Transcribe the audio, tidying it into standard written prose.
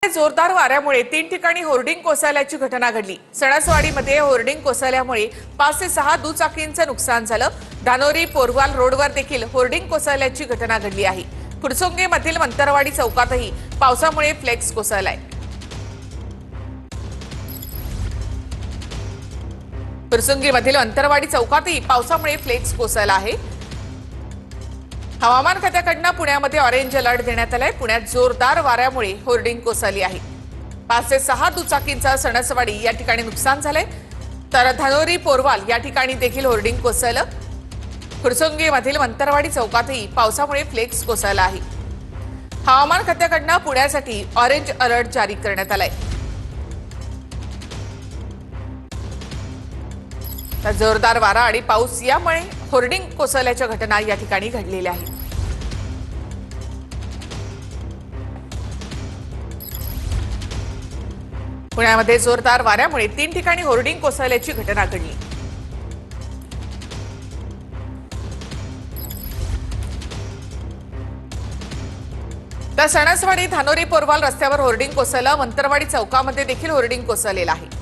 जोरदार वाऱ्यामुळे 3 ठिकाणी होर्डिंग कोसळल्याची घटना घडली। सणसवाडीमध्ये होर्डिंग कोसळल्यामुळे 5 ते 6 दुचाकींचं नुकसान झालं। धानोरी पोरवाल रोडवर देखील होर्डिंग कोसळल्याची घटना घडली आहे। फुरसुंगीमधील मंतरवाडी चौकातही पावसामुळे फ्लेक्स कोसळलाय। फुरसुंगीमधील मंतरवाडी चौकातही पावसामुळे फ्लेक्स कोसळला आहे। हवामान खात्याकडून पुण्यामध्ये ऑरेंज अलर्ट देण्यात आलाय। पुण्यात जोरदार वाऱ्यामुळे होर्डिंग कोसळली आहे। 5 ते 6 दुचाकींचा सणसवाडी या ठिकाणी नुकसान झालंय, तर धानोरी पोरवाल या ठिकाणी देखील होर्डिंग कोसळलं। फुरसुंगीमधील मंतरवाडी चौकातही पावसामुळे फ्लेक्स कोसळला आहे। हवामान खात्याकडून पुण्यासाठी ऑरेंज अलर्ट जारी करण्यात आलाय। तर जोरदार वारा आणि पाऊस यामुळे होर्डिंग कोसळल्याच्या घटना या ठिकाणी घडलेल्या आहेत। पुण्यामध्ये जोरदार वाऱ्यामुळे 3 ठिकाणी होर्डिंग कोसळल्याची घटना घडली। तर सणसवाडी धानोरी पोरवाल रस्त्यावर होर्डिंग कोसळलं। मंतरवाडी चौकामध्ये देखील होर्डिंग कोसळलेलं आहे।